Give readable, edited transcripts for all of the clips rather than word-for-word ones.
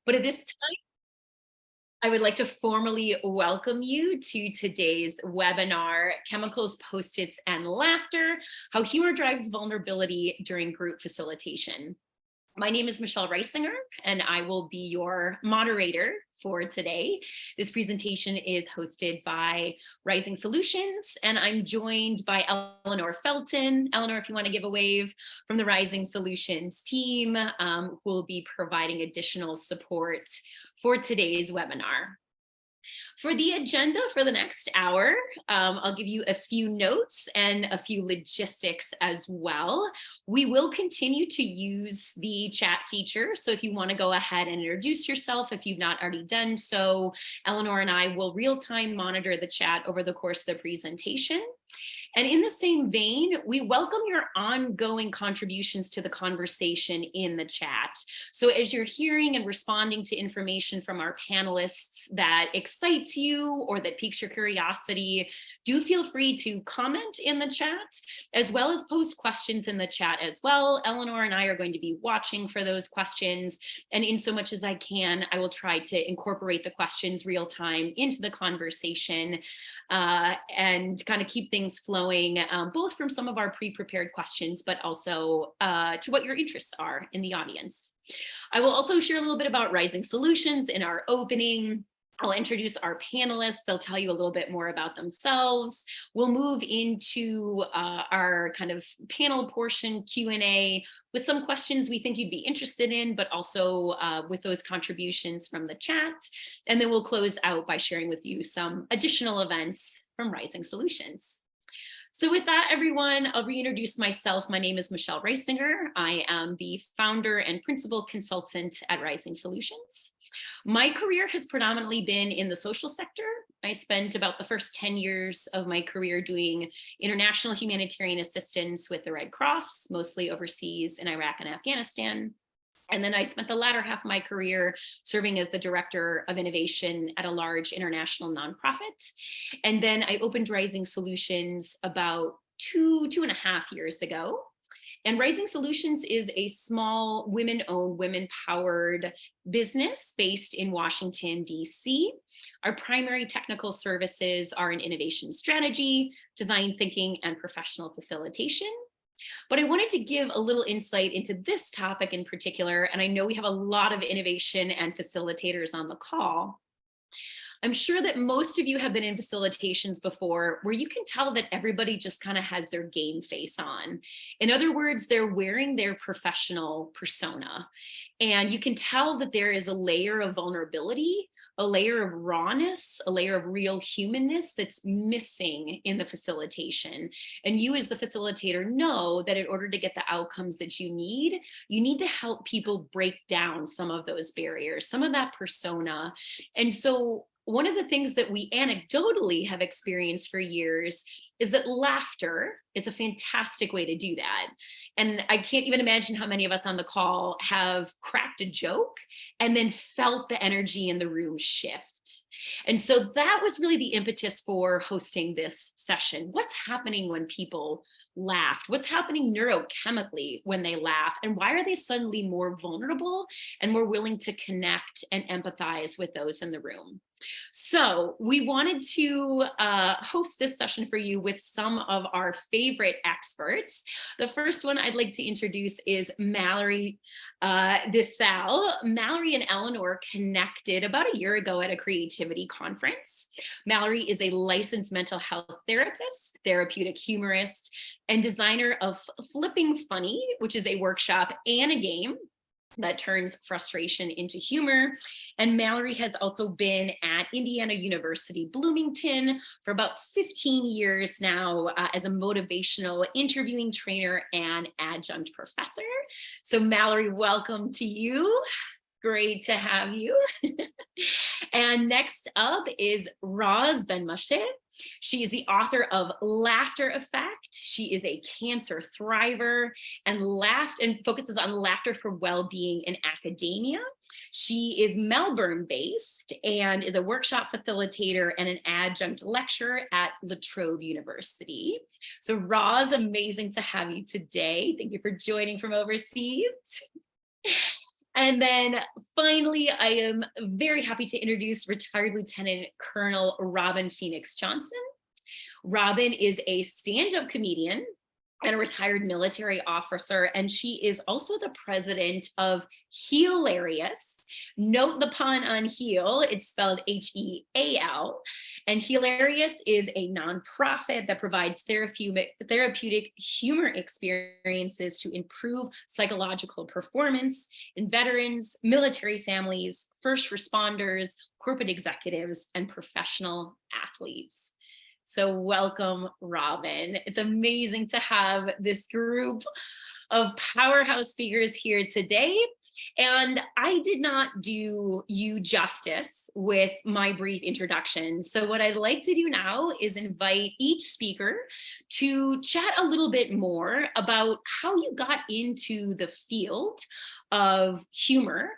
But at this time, I would like to formally welcome you to today's webinar, Chemicals, Post-its, and Laughter, How Humor Drives Vulnerability During Group Facilitation. My name is Michelle Reisinger, and I will be your moderator for today. This presentation is hosted by Rising Solutions, and I'm joined by Eleanor Felton. Eleanor, if you want to give a wave, from the Rising Solutions team, who will be providing additional support for today's webinar. For the agenda for the next hour, I'll give you a few notes and a few logistics as well. We will continue to use the chat feature. So if you want to go ahead and introduce yourself, if you've not already done so, Eleanor and I will real-time monitor the chat over the course of the presentation. And in the same vein, we welcome your ongoing contributions to the conversation in the chat. So as you're hearing and responding to information from our panelists that excites you or that piques your curiosity, do feel free to comment in the chat, as well as post questions in the chat as well. Eleanor and I are going to be watching for those questions. And in so much as I can, I will try to incorporate the questions real time into the conversation and kind of keep things flowing, both from some of our pre-prepared questions, but also to what your interests are in the audience. I will also share a little bit about Rising Solutions in our opening. I'll introduce our panelists. They'll tell you a little bit more about themselves. We'll move into our kind of panel portion, Q&A, with some questions we think you'd be interested in, but also with those contributions from the chat. And then we'll close out by sharing with you some additional events from Rising Solutions. So with that, everyone, I'll reintroduce myself. My name is Michelle Reisinger. I am the founder and principal consultant at Rising Solutions. My career has predominantly been in the social sector. I spent about the first 10 years of my career doing international humanitarian assistance with the Red Cross, mostly overseas in Iraq and Afghanistan. And then I spent the latter half of my career serving as the director of innovation at a large international nonprofit. And then I opened Rising Solutions about two and a half years ago. And Rising Solutions is a small women-owned, women-powered business based in Washington, D.C. Our primary technical services are in innovation strategy, design thinking, and professional facilitation. But I wanted to give a little insight into this topic in particular, and I know we have a lot of innovation and facilitators on the call. I'm sure that most of you have been in facilitations before where you can tell that everybody just kind of has their game face on. In other words, they're wearing their professional persona, and you can tell that there is a layer of vulnerability, a layer of rawness, a layer of real humanness that's missing in the facilitation. And you as the facilitator know that in order to get the outcomes that you need to help people break down some of those barriers, some of that persona. And so one of the things that we anecdotally have experienced for years is that laughter is a fantastic way to do that. And I can't even imagine how many of us on the call have cracked a joke and then felt the energy in the room shift. And so that was really the impetus for hosting this session. What's happening when people laugh? What's happening neurochemically when they laugh? And why are they suddenly more vulnerable and more willing to connect and empathize with those in the room? So we wanted to host this session for you with some of our favorite experts. The first one I'd like to introduce is Mallory DeSalle. Mallory and Eleanor connected about a year ago at a creativity conference. Mallory is a licensed mental health therapist, therapeutic humorist, and designer of Flipping Funny, which is a workshop and a game that turns frustration into humor. And Mallory has also been at Indiana University Bloomington for about 15 years now as a motivational interviewing trainer and adjunct professor. So Mallory, welcome to you. Great to have you. And next up is Ros Ben-Moshe. She is the author of Laughter Effect. She is a cancer thriver and focuses on laughter for well-being in academia. She is Melbourne-based and is a workshop facilitator and an adjunct lecturer at La Trobe University. So Ros, amazing to have you today. Thank you for joining from overseas. And then finally, I am very happy to introduce retired Lieutenant Colonel Robin Phoenix Johnson. Robin is a stand-up comedian and a retired military officer, and she is also the president of Hilarious. Note the pun on heal, it's spelled H-E-A-L. And Hilarious is a nonprofit that provides therapeutic humor experiences to improve psychological performance in veterans, military families, first responders, corporate executives, and professional athletes. So welcome, Robin. It's amazing to have this group of powerhouse speakers here today. And I did not do you justice with my brief introduction. So what I'd like to do now is invite each speaker to chat a little bit more about how you got into the field of humor,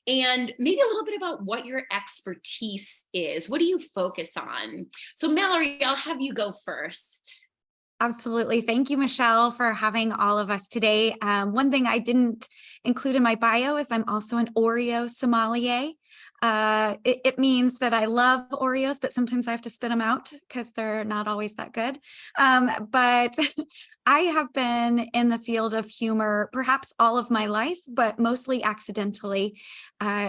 and maybe a little bit about what your expertise is. What do you focus on? So Mallory, I'll have you go first. Absolutely. Thank you, Michelle, for having all of us today. One thing I didn't include in my bio is I'm also an Oreo sommelier. It means that I love Oreos, but sometimes I have to spit them out because they're not always that good. But I have been in the field of humor perhaps all of my life, but mostly accidentally.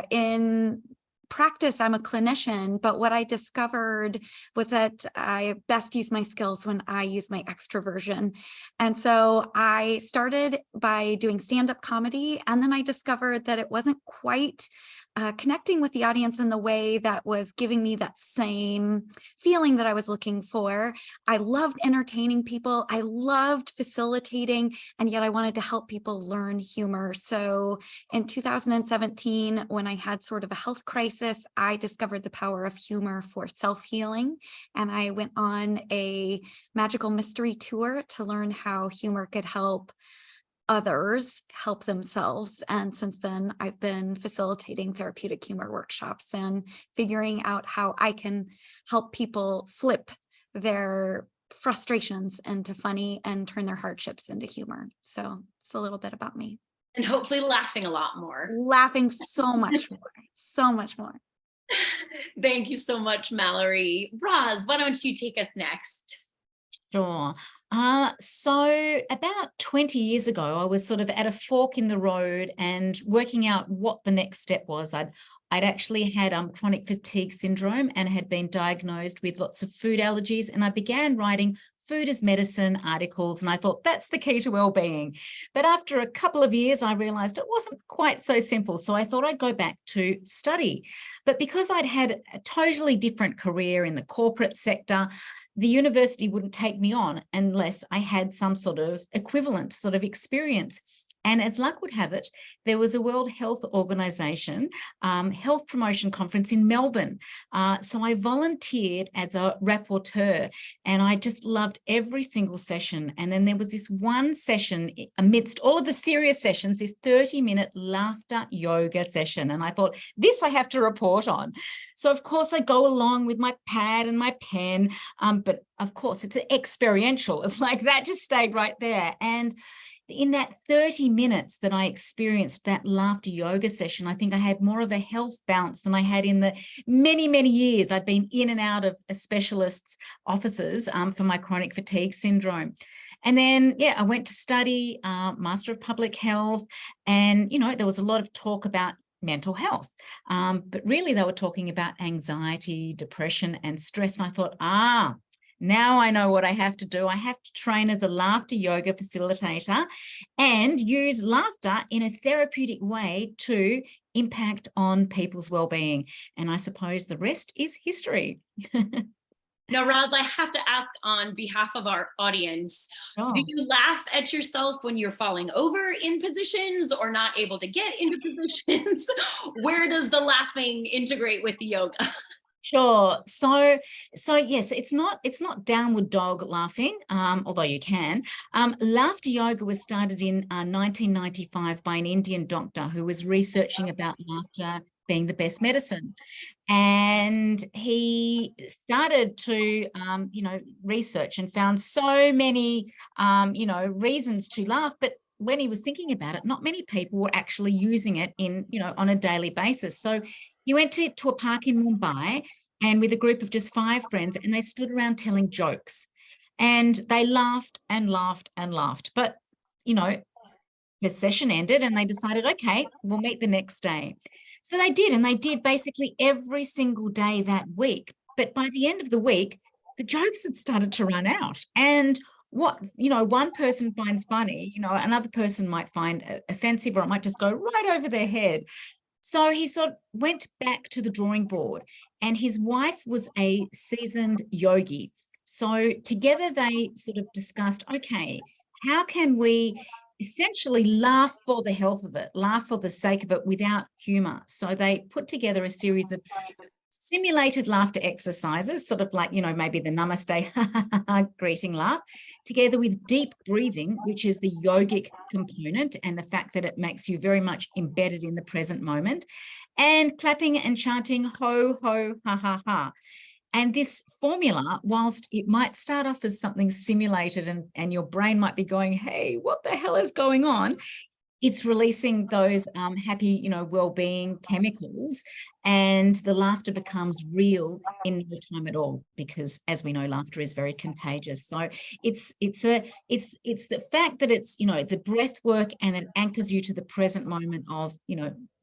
In practice, I'm a clinician, but what I discovered was that I best use my skills when I use my extroversion. And so I started by doing stand-up comedy, and then I discovered that it wasn't quite connecting with the audience in the way that was giving me that same feeling that I was looking for. I loved entertaining people. I loved facilitating, and yet I wanted to help people learn humor. So in 2017, when I had sort of a health crisis, I discovered the power of humor for self-healing. And I went on a magical mystery tour to learn how humor could help others help themselves. And since then, I've been facilitating therapeutic humor workshops and figuring out how I can help people flip their frustrations into funny and turn their hardships into humor. So it's a little bit about me. And hopefully laughing a lot more. Laughing so much more, so much more. Thank you so much, Mallory. Roz, why don't you take us next? Sure. So about 20 years ago, I was sort of at a fork in the road and working out what the next step was. I'd actually had chronic fatigue syndrome and had been diagnosed with lots of food allergies, and I began writing food as medicine articles, and I thought that's the key to well-being. But after a couple of years, I realized it wasn't quite so simple. So I thought I'd go back to study. But because I'd had a totally different career in the corporate sector, the university wouldn't take me on unless I had some sort of equivalent sort of experience. And as luck would have it, there was a World Health Organization health promotion conference in Melbourne. So I volunteered as a rapporteur, and I just loved every single session. And then there was this one session amidst all of the serious sessions, this 30-minute laughter yoga session. And I thought, this I have to report on. So of course I go along with my pad and my pen, but of course it's experiential. It's like that just stayed right there. And in that 30 minutes that I experienced that laughter yoga session, I think I had more of a health bounce than I had in the many, many years I'd been in and out of a specialist's offices for my chronic fatigue syndrome. And then, yeah, I went to study Master of Public Health, and, you know, there was a lot of talk about mental health, but really they were talking about anxiety, depression, and stress. And I thought, now I know what I have to do. I have to train as a laughter yoga facilitator and use laughter in a therapeutic way to impact on people's well-being. And I suppose the rest is history. Now, Roz, I have to ask on behalf of our audience, do you laugh at yourself when you're falling over in positions or not able to get into positions? Where does the laughing integrate with the yoga? Sure. So yes, it's not downward dog laughing, although you can. Laughter yoga was started in 1995 by an Indian doctor who was researching about laughter being the best medicine. And he started to, research and found so many, reasons to laugh, but when he was thinking about it, not many people were actually using it in, on a daily basis. So he went to a park in Mumbai, and with a group of just 5 friends, and they stood around telling jokes, and they laughed and laughed and laughed. But, the session ended and they decided, okay, we'll meet the next day. So they did, and they did basically every single day that week. But by the end of the week, the jokes had started to run out. And what, one person finds funny, another person might find offensive, or it might just go right over their head. So he sort of went back to the drawing board, and his wife was a seasoned yogi. So together they sort of discussed, okay, how can we essentially laugh for the health of it, laugh for the sake of it without humor? So they put together a series of simulated laughter exercises, sort of like, maybe the namaste greeting laugh, together with deep breathing, which is the yogic component, and the fact that it makes you very much embedded in the present moment, and clapping and chanting ho, ho, ha, ha, ha. And this formula, whilst it might start off as something simulated and your brain might be going, hey, what the hell is going on? It's releasing those happy, well-being chemicals, and the laughter becomes real in no time at all, because, as we know, laughter is very contagious. So it's the fact that it's, the breath work, and it anchors you to the present moment of,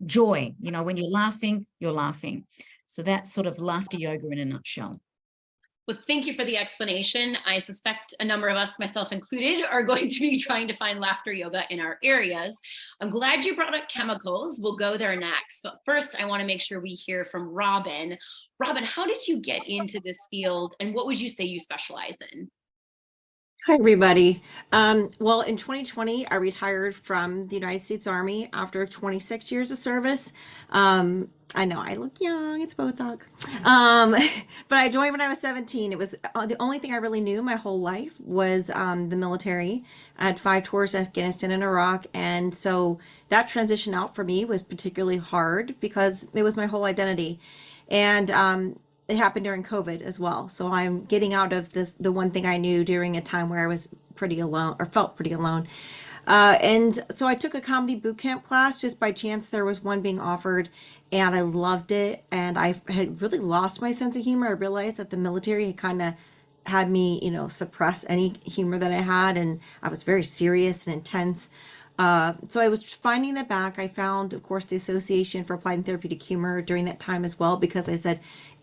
joy. When you're laughing, you're laughing. So that's sort of laughter yoga in a nutshell. Well, thank you for the explanation. I suspect a number of us, myself included, are going to be trying to find laughter yoga in our areas. I'm glad you brought up chemicals. We'll go there next. But first, I want to make sure we hear from Robin. Robin, how did you get into this field, and what would you say you specialize in? Hi, everybody. Well, in 2020, I retired from the United States Army after 26 years of service. I know I look young, it's Botox. But I joined when I was 17. It was the only thing I really knew my whole life was the military. I had 5 tours to Afghanistan and Iraq. And so that transition out for me was particularly hard because it was my whole identity. And it happened during COVID as well. So I'm getting out of the one thing I knew during a time where I was pretty alone, or felt pretty alone. And so I took a comedy boot camp class just by chance. There was one being offered, and I loved it. And I had really lost my sense of humor. I realized that the military had kind of had me, suppress any humor that I had, and I was very serious and intense. So I was finding that back. I found, of course, the Association for Applied and Therapeutic Humor during that time as well, because I said,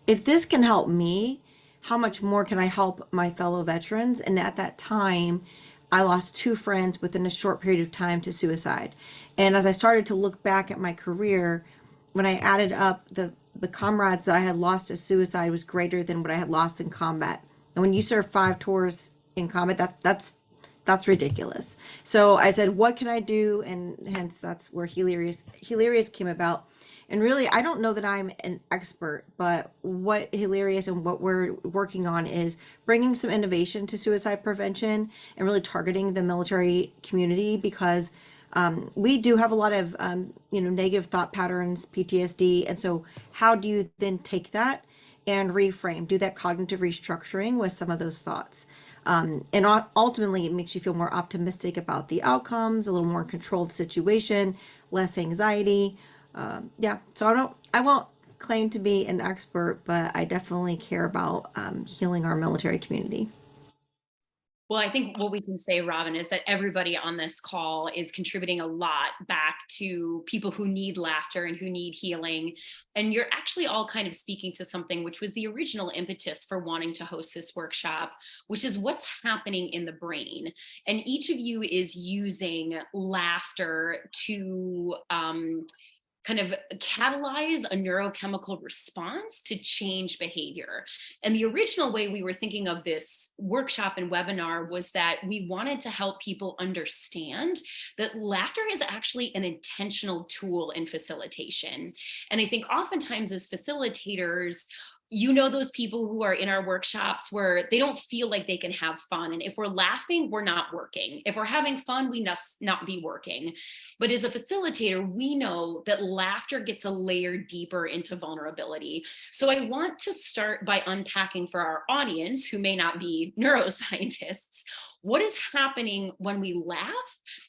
if this can help me, how much more can I help my fellow veterans? And at that time, I lost 2 friends within a short period of time to suicide. And as I started to look back at my career, when I added up the comrades that I had lost to suicide was greater than what I had lost in combat. And when you serve 5 tours in combat, that's ridiculous. So I said, what can I do? And hence that's where Hilarious came about. And really, I don't know that I'm an expert, but what Hilarious and what we're working on is bringing some innovation to suicide prevention and really targeting the military community, because we do have a lot of negative thought patterns, PTSD. And so how do you then take that and reframe, do that cognitive restructuring with some of those thoughts? And ultimately, it makes you feel more optimistic about the outcomes, a little more controlled situation, less anxiety. So I won't claim to be an expert, but I definitely care about healing our military community. Well, I think what we can say, Robin, is that everybody on this call is contributing a lot back to people who need laughter and who need healing. And you're actually all kind of speaking to something which was the original impetus for wanting to host this workshop, which is what's happening in the brain. And each of you is using laughter to kind of catalyze a neurochemical response to change behavior. And the original way we were thinking of this workshop and webinar was that we wanted to help people understand that laughter is actually an intentional tool in facilitation. And I think oftentimes as facilitators, those people who are in our workshops where they don't feel like they can have fun. And if we're laughing, we're not working. If we're having fun, we must not be working. But as a facilitator, we know that laughter gets a layer deeper into vulnerability. So I want to start by unpacking for our audience, who may not be neuroscientists, what is happening when we laugh,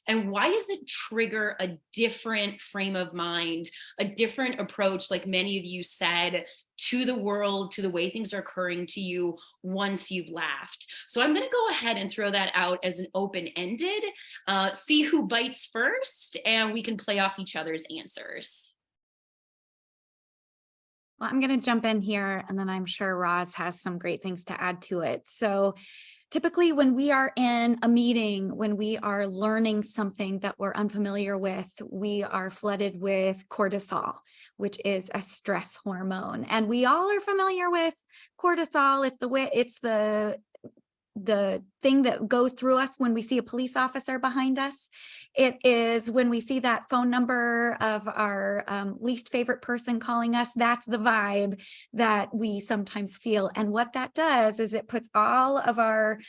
and why does it trigger a different frame of mind, a different approach, like many of you said, to the world, to the way things are occurring to you once you've laughed. So I'm going to go ahead and throw that out as an open-ended, see who bites first, and we can play off each other's answers. Well, I'm going to jump in here, and then I'm sure Roz has some great things to add to it. So typically when we are in a meeting, when we are learning something that we're unfamiliar with, we are flooded with cortisol, which is a stress hormone. And we all are familiar with cortisol. It's the thing that goes through us when we see a police officer behind us. It is when we see that phone number of our least favorite person calling us. That's the vibe that we sometimes feel. And what that does is it puts all of our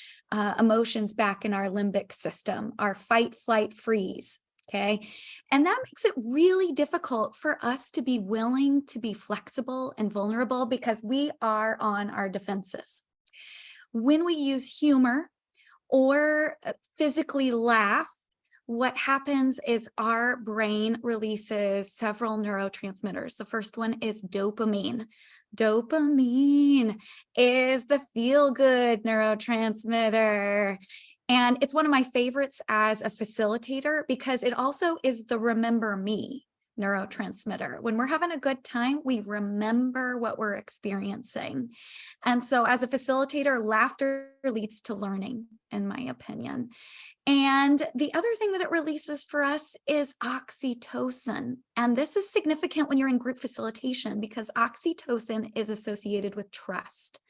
emotions back in our limbic system, our fight, flight, freeze. Okay. And that makes it really difficult for us to be willing to be flexible and vulnerable because we are on our defenses. When we use humor or physically laugh, what happens is our brain releases several neurotransmitters. The first one is dopamine. Dopamine is the feel-good neurotransmitter. And it's one of my favorites as a facilitator because it also is the remember me neurotransmitter. When we're having a good time, we remember what we're experiencing. And so as a facilitator, laughter leads to learning, in my opinion. And the other thing that it releases for us is oxytocin. And this is significant when you're in group facilitation because oxytocin is associated with trust.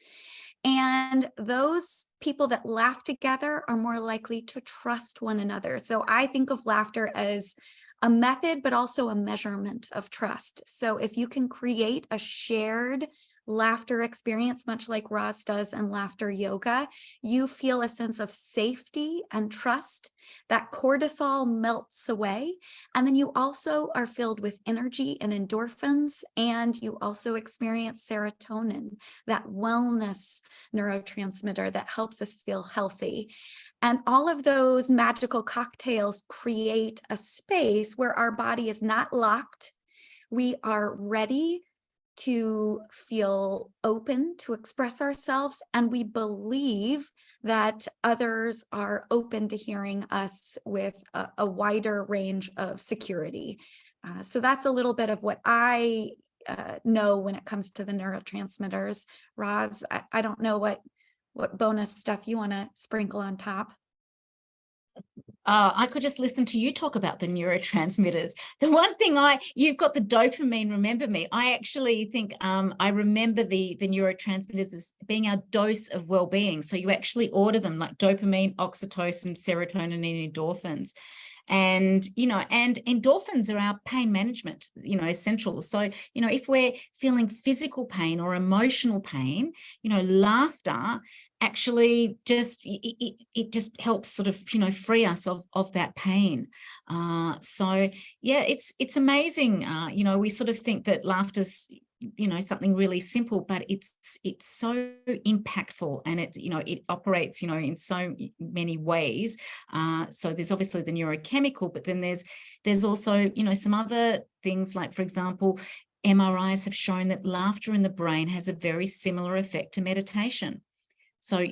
And those people that laugh together are more likely to trust one another. So I think of laughter as a method, but also a measurement of trust. So if you can create a shared laughter experience, much like Roz does in laughter yoga, you feel a sense of safety and trust. That cortisol melts away. And then you also are filled with energy and endorphins, and you also experience serotonin, that wellness neurotransmitter that helps us feel healthy. And all of those magical cocktails create a space where our body is not locked. We are ready to feel open to express ourselves, and we believe that others are open to hearing us with a wider range of security. So that's a little bit of what I know when it comes to the neurotransmitters. Roz, I don't know what bonus stuff you want to sprinkle on top. I could just listen to you talk about the neurotransmitters. The one thing you've got the dopamine, remember me. I actually think I remember the neurotransmitters as being our dose of well-being. So you actually order them like dopamine, oxytocin, serotonin, and endorphins. And, and endorphins are our pain management, essential. So, if we're feeling physical pain or emotional pain, laughter actually just, it just helps sort of, free us of that pain. So yeah, it's amazing. We sort of think that laughter's, something really simple, but it's so impactful, and it operates, in so many ways. So there's obviously the neurochemical, but then there's also, some other things like, for example, MRIs have shown that laughter in the brain has a very similar effect to meditation. So,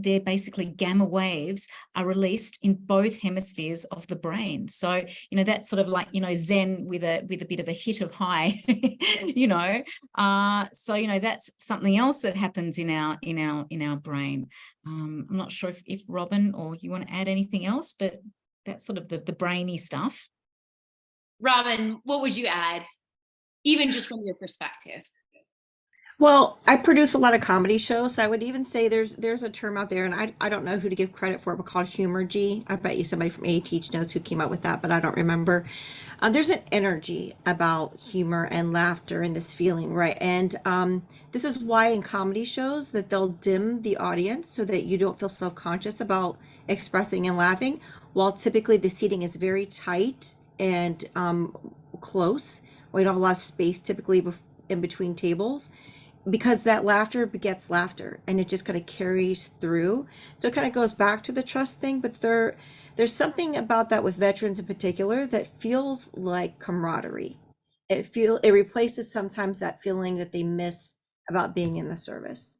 they're basically gamma waves are released in both hemispheres of the brain. So, that's sort of like, Zen with a bit of a hit of high, So, that's something else that happens in our brain. I'm not sure if Robin or you want to add anything else, but that's sort of the brainy stuff. Robin, what would you add, even just from your perspective? Well, I produce a lot of comedy shows, so I would even say there's a term out there, and I don't know who to give credit for, but called humor G. I bet you somebody from A Teach knows who came up with that, but I don't remember. There's an energy about humor and laughter and this feeling, right? And this is why in comedy shows that they'll dim the audience so that you don't feel self-conscious about expressing and laughing, while typically the seating is very tight and close, or you don't have a lot of space typically in between tables. because that laughter begets laughter, and it just kind of carries through. So it kind of goes back to the trust thing, but there's something about that with veterans in particular that feels like camaraderie. It replaces sometimes that feeling that they miss about being in the service.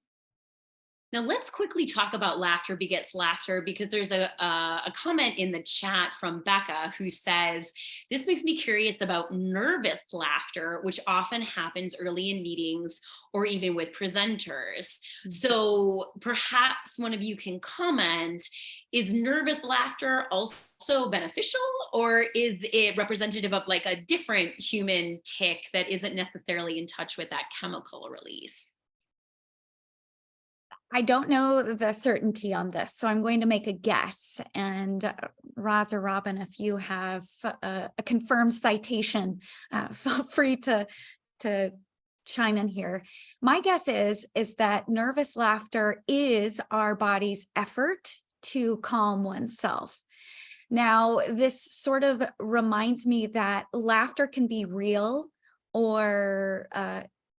Now let's quickly talk about laughter begets laughter, because there's a comment in the chat from Becca who says, this makes me curious about nervous laughter, which often happens early in meetings or even with presenters. So perhaps one of you can comment, is nervous laughter also beneficial, or is it representative of like a different human tick that isn't necessarily in touch with that chemical release? I don't know the certainty on this, so I'm going to make a guess. And Roz or Robin, if you have a confirmed citation, feel free to chime in here. My guess is that nervous laughter is our body's effort to calm oneself. Now, this sort of reminds me that laughter can be real or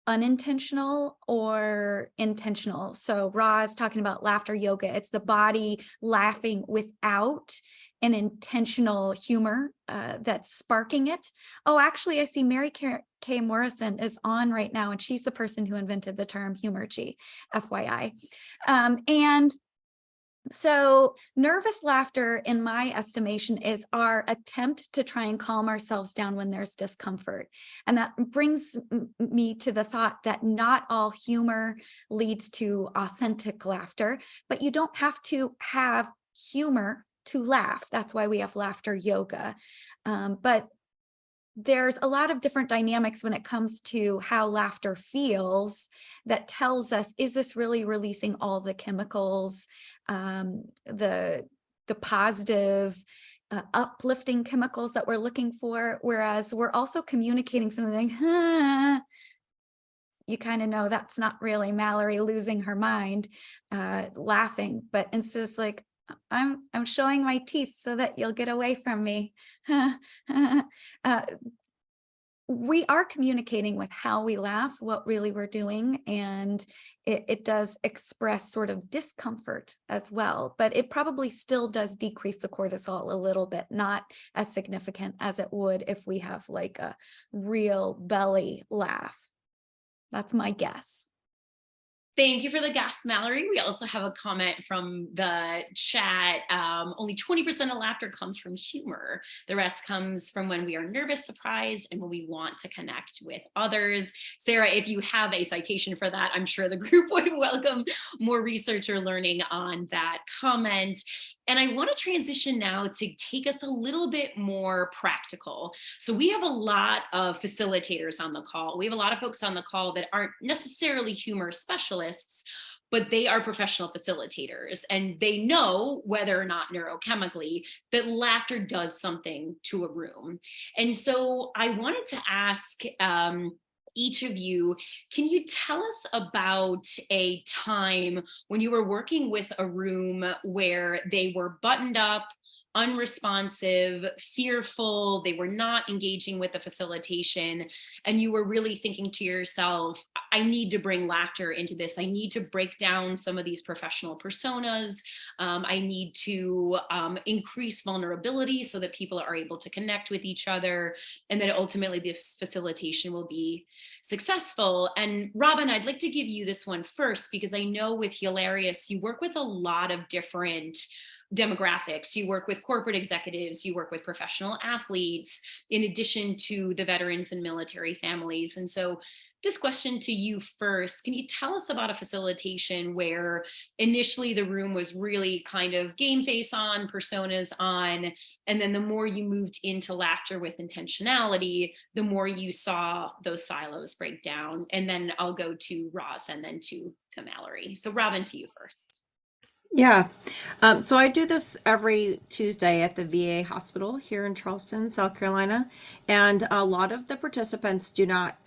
unintentional or intentional. So Ra's talking about laughter yoga. It's the body laughing without an intentional humor that's sparking it. Oh, actually, I see Mary Kay Morrison is on right now, and she's the person who invented the term humorgy, FYI. And so nervous laughter, in my estimation, is our attempt to try and calm ourselves down when there's discomfort. And that brings me to the thought that not all humor leads to authentic laughter, but you don't have to have humor to laugh. That's why we have laughter yoga. But there's a lot of different dynamics when it comes to how laughter feels that tells us, is this really releasing all the chemicals, the positive, uplifting chemicals that we're looking for, whereas we're also communicating something like, huh, you kind of know that's not really Mallory losing her mind, laughing, but instead it's like, I'm showing my teeth so that you'll get away from me. We are communicating with how we laugh, what really we're doing, and it does express sort of discomfort as well, but it probably still does decrease the cortisol a little bit, not as significant as it would if we have like a real belly laugh. That's my guess. Thank you for the guess, Mallory. We also have a comment from the chat. Only 20% of laughter comes from humor. The rest comes from when we are nervous, surprised, and when we want to connect with others. Sarah, if you have a citation for that, I'm sure the group would welcome more research or learning on that comment. And I want to transition now to take us a little bit more practical. So we have a lot of facilitators on the call. We have a lot of folks on the call that aren't necessarily humor specialists, but they are professional facilitators, and they know, whether or not neurochemically, that laughter does something to a room. And so I wanted to ask each of you, can you tell us about a time when you were working with a room where they were buttoned up, unresponsive, fearful, they were not engaging with the facilitation, and you were really thinking to yourself, I need to bring laughter into this. I need to break down some of these professional personas. I need to increase vulnerability so that people are able to connect with each other, and that ultimately this facilitation will be successful. And Robin, I'd like to give you this one first, because I know with Hilarious, you work with a lot of different demographics. You work with corporate executives, you work with professional athletes, in addition to the veterans and military families. And so this question to you first, can you tell us about a facilitation where initially the room was really kind of game face on, personas on, and then the more you moved into laughter with intentionality, the more you saw those silos break down? And then I'll go to Roz and then to Mallory. So Robin, to you first. Yeah. So I do this every Tuesday at the VA hospital here in Charleston, South Carolina. And a lot of the participants do not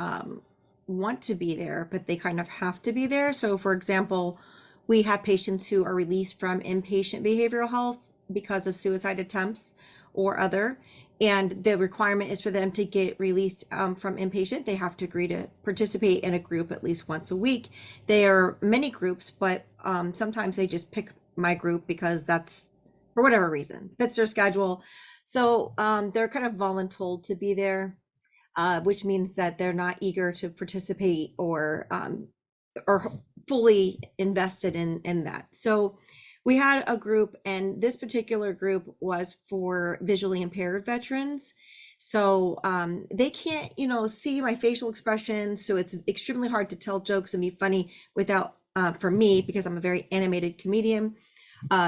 want to be there, but they kind of have to be there. So for example, we have patients who are released from inpatient behavioral health because of suicide attempts or other. And the requirement is for them to get released from inpatient. They have to agree to participate in a group at least once a week. There are many groups, but sometimes they just pick my group because that's, for whatever reason, fits their schedule. So they're kind of voluntold to be there, which means that they're not eager to participate or fully invested in that. So we had a group, and this particular group was for visually impaired veterans. So they can't, see my facial expressions. So it's extremely hard to tell jokes and be funny without, for me, because I'm a very animated comedian.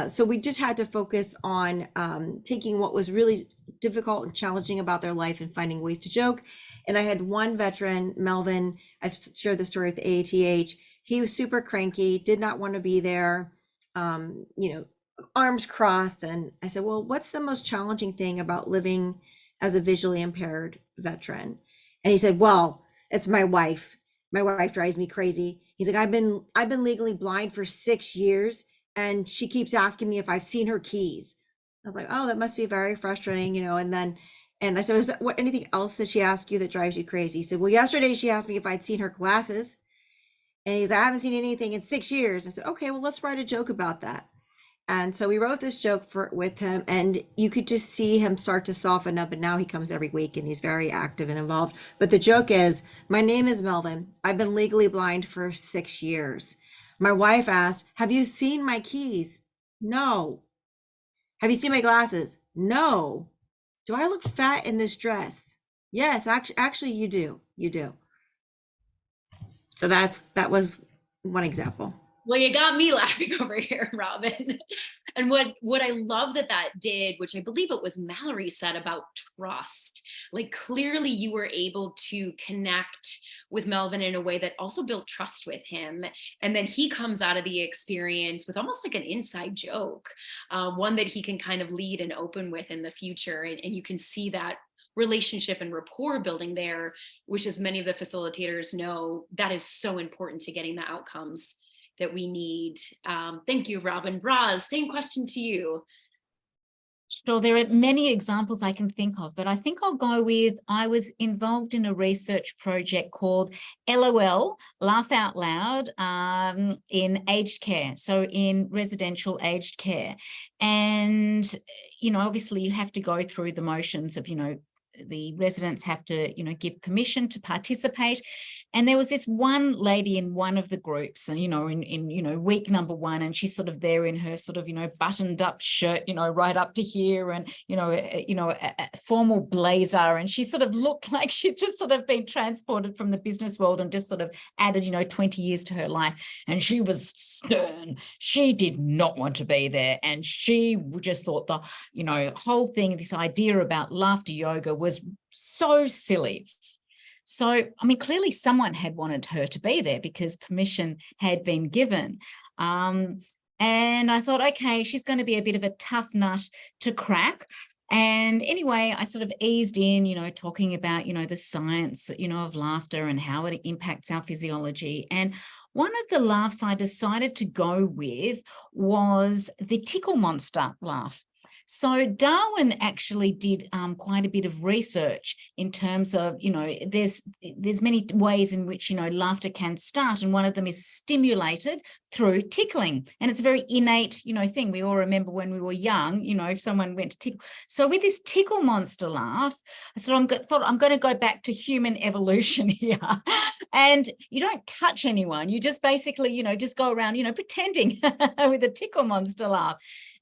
So we just had to focus on taking what was really difficult and challenging about their life and finding ways to joke. And I had one veteran, Melvin, I've shared the story with the AATH. He was super cranky, did not want to be there, arms crossed. And I said, well, what's the most challenging thing about living as a visually impaired veteran? And he said, well, it's my wife. My wife drives me crazy. He's like, I've been legally blind for 6 years, and she keeps asking me if I've seen her keys. I was like, oh, that must be very frustrating, and I said, is that anything else that she asked you that drives you crazy? He said, well, yesterday she asked me if I'd seen her glasses. And he's like, I haven't seen anything in 6 years. I said, okay, well, let's write a joke about that. And so we wrote this joke with him, and you could just see him start to soften up. And now he comes every week, and he's very active and involved. But the joke is, my name is Melvin. I've been legally blind for 6 years. My wife asked, have you seen my keys? No. Have you seen my glasses? No. Do I look fat in this dress? Yes, actually you do. You do. So that was one example. Well, you got me laughing over here, Robin. And what I love that did, which I believe it was Mallory said about trust, like clearly you were able to connect with Melvin in a way that also built trust with him. And then he comes out of the experience with almost like an inside joke, one that he can kind of lead and open with in the future. And you can see that relationship and rapport building there, which, as many of the facilitators know, that is so important to getting the outcomes that we need. Thank you, Robin. Roz, same question to you. Sure, there are many examples I can think of, but I think I'll go with, I was involved in a research project called LOL, Laugh Out Loud, in aged care, so in residential aged care. And, obviously you have to go through the motions of, the residents have to, give permission to participate. And there was this one lady in one of the groups, and, in week number 1, and she's sort of there in her sort of, buttoned up shirt, right up to here, and, a formal blazer. And she sort of looked like she'd just sort of been transported from the business world and just sort of added, 20 years to her life. And she was stern. She did not want to be there. And she just thought the, whole thing, this idea about laughter yoga was so silly. So, I mean, clearly someone had wanted her to be there because permission had been given. And I thought, okay, she's going to be a bit of a tough nut to crack. And anyway, I sort of eased in, talking about, the science, of laughter and how it impacts our physiology. And one of the laughs I decided to go with was the tickle monster laugh. So Darwin actually did quite a bit of research in terms of, there's many ways in which, laughter can start. And one of them is stimulated through tickling. And it's a very innate, thing. We all remember when we were young, if someone went to tickle. So with this tickle monster laugh, I thought I'm going to go back to human evolution here. And you don't touch anyone. You just basically, just go around, pretending with a tickle monster laugh.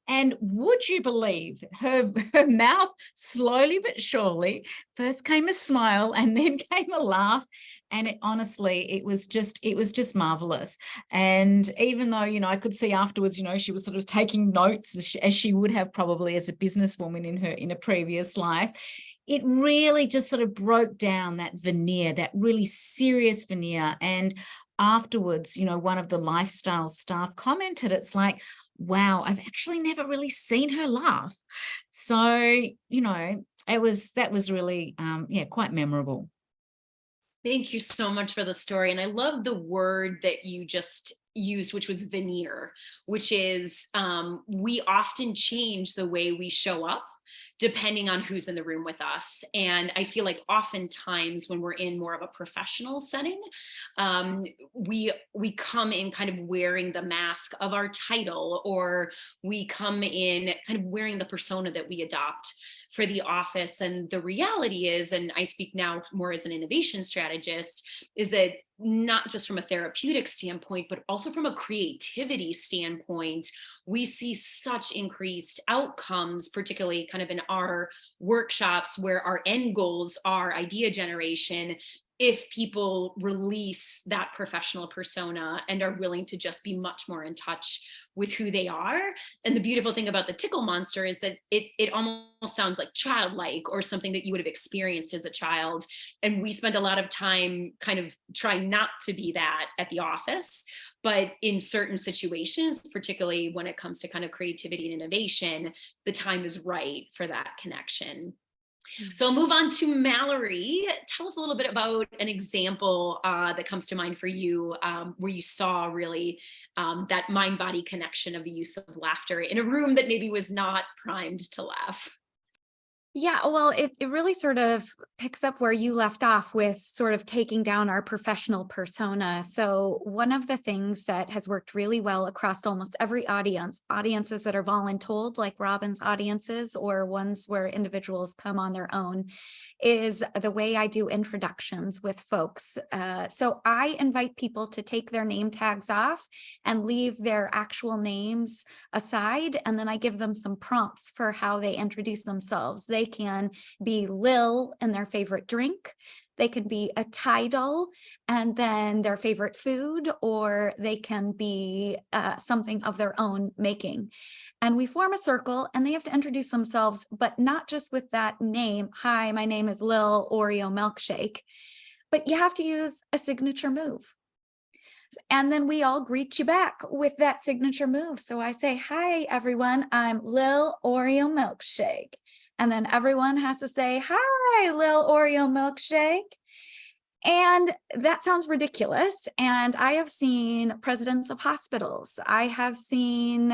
And would you believe her mouth slowly but surely, first came a smile and then came a laugh. And it was just marvelous. And even though, I could see afterwards, she was sort of taking notes as she would have probably as a businesswoman in a previous life. It really just sort of broke down that veneer, that really serious veneer. And afterwards, one of the lifestyle staff commented, it's like, wow, I've actually never really seen her laugh. So, that was really, quite memorable. Thank you so much for the story. And I love the word that you just used, which was veneer, which is we often change the way we show up depending on who's in the room with us. And I feel like oftentimes when we're in more of a professional setting, we come in kind of wearing the mask of our title, or we come in kind of wearing the persona that we adopt for the office. And the reality is, and I speak now more as an innovation strategist, is that not just from a therapeutic standpoint, but also from a creativity standpoint, we see such increased outcomes, particularly kind of in our workshops where our end goals are idea generation, if people release that professional persona and are willing to just be much more in touch with who they are. And the beautiful thing about the tickle monster is that it almost sounds like childlike, or something that you would have experienced as a child. And we spend a lot of time kind of trying not to be that at the office, but in certain situations, particularly when it comes to kind of creativity and innovation, the time is right for that connection. So I'll move on to Mallory. Tell us a little bit about an example that comes to mind for you, where you saw really that mind-body connection of the use of laughter in a room that maybe was not primed to laugh. Yeah, well, it really sort of picks up where you left off with sort of taking down our professional persona. So one of the things that has worked really well across almost every audiences that are voluntold, like Robin's audiences, or ones where individuals come on their own, is the way I do introductions with folks. So I invite people to take their name tags off and leave their actual names aside, and then I give them some prompts for how they introduce themselves. They can be Lil and their favorite drink. They can be a title and then their favorite food, or they can be something of their own making. And we form a circle and they have to introduce themselves, but not just with that name. Hi, my name is Lil Oreo Milkshake, but you have to use a signature move. And then we all greet you back with that signature move. So I say, hi, everyone, I'm Lil Oreo Milkshake. And then everyone has to say, hi, Lil Oreo Milkshake. And that sounds ridiculous. And I have seen presidents of hospitals. I have seen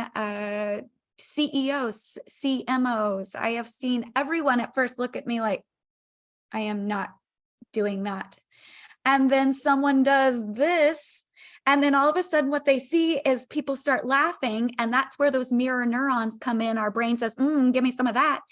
CEOs, CMOs. I have seen everyone at first look at me like, I am not doing that. And then someone does this. And then all of a sudden what they see is people start laughing. And that's where those mirror neurons come in. Our brain says, give me some of that.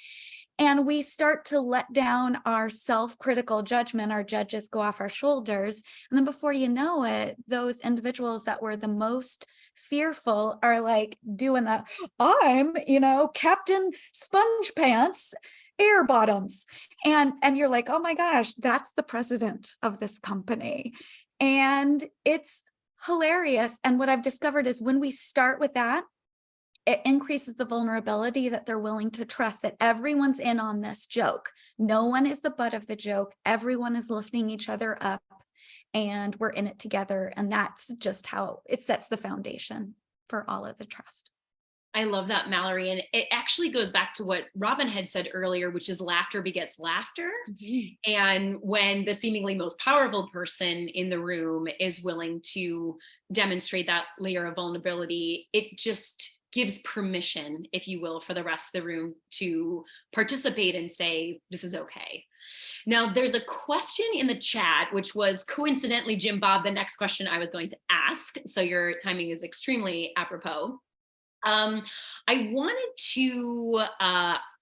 And we start to let down our self-critical judgment. Our judges go off our shoulders. And then before you know it, those individuals that were the most fearful are like doing that. I'm, Captain Sponge Pants, Air Bottoms. And you're like, oh my gosh, that's the president of this company. And it's hilarious. And what I've discovered is when we start with that, it increases the vulnerability that they're willing to trust that everyone's in on this joke. No one is the butt of the joke. Everyone is lifting each other up and we're in it together. And that's just how it sets the foundation for all of the trust. I love that, Mallory. And it actually goes back to what Robin had said earlier, which is laughter begets laughter. Mm-hmm. And when the seemingly most powerful person in the room is willing to demonstrate that layer of vulnerability, it just gives permission, if you will, for the rest of the room to participate and say, this is okay. Now, there's a question in the chat, which was coincidentally, Jim Bob, the next question I was going to ask. So your timing is extremely apropos. I wanted to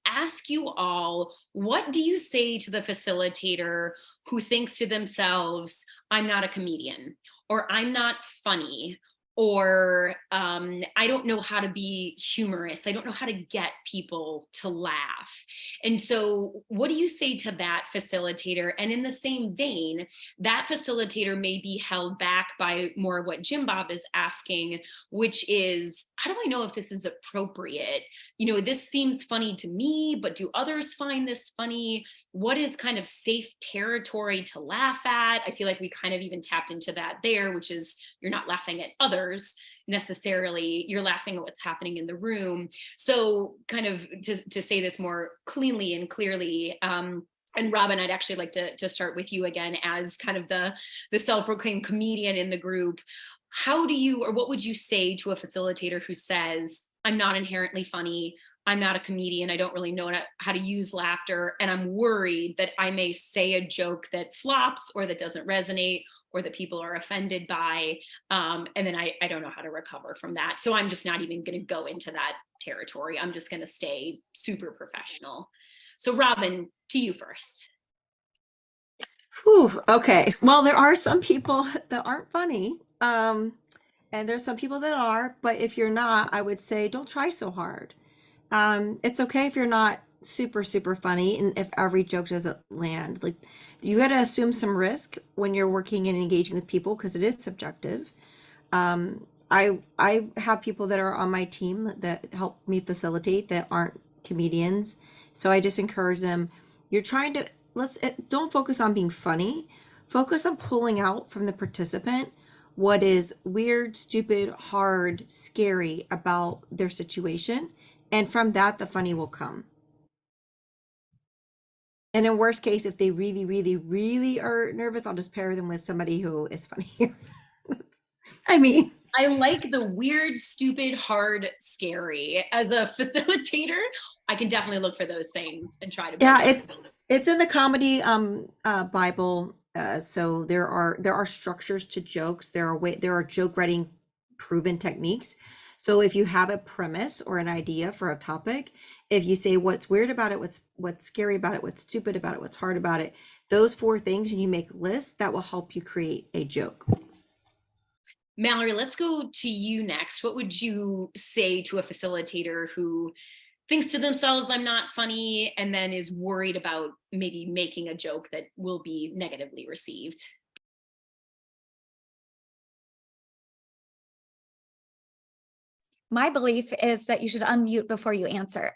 ask you all, what do you say to the facilitator who thinks to themselves, I'm not a comedian, or I'm not funny, or I don't know how to be humorous. I don't know how to get people to laugh. And so what do you say to that facilitator? And in the same vein, that facilitator may be held back by more of what Jim Bob is asking, which is, how do I know if this is appropriate? This seems funny to me, but do others find this funny? What is kind of safe territory to laugh at? I feel like we kind of even tapped into that there, which is you're not laughing at others necessarily, you're laughing at what's happening in the room. So kind of to say this more cleanly and clearly, and Robin, I'd actually like to start with you again as kind of the self-proclaimed comedian in the group. How do you, or what would you say to a facilitator who says, I'm not inherently funny, I'm not a comedian. I don't really know how to use laughter. And I'm worried that I may say a joke that flops or that doesn't resonate or that people are offended by. And then I don't know how to recover from that. So I'm just not even going to go into that territory. I'm just going to stay super professional. So Robin, to you first. Whew, okay. Well, there are some people that aren't funny. And there's some people that are, but if you're not, I would say don't try so hard. It's okay if you're not super, super funny and if every joke doesn't land. Like you got to assume some risk when you're working and engaging with people because it is subjective. I have people that are on my team that help me facilitate that aren't comedians. So I just encourage them, you're trying to don't focus on being funny. Focus on pulling out from the participant what is weird, stupid, hard, scary about their situation. And from that, the funny will come. And in worst case, if they really, really, really are nervous, I'll just pair them with somebody who is funny. I mean, I like the weird, stupid, hard, scary. As a facilitator, I can definitely look for those things and try to build yeah, it's in the comedy Bible. So there are structures to jokes. There are joke writing proven techniques. So if you have a premise or an idea for a topic, if you say what's weird about it, what's scary about it, what's stupid about it, what's hard about it, those four things, and you make lists, that will help you create a joke. Mallory, let's go to you next. What would you say to a facilitator who thinks to themselves, I'm not funny, and then is worried about maybe making a joke that will be negatively received? My belief is that you should unmute before you answer.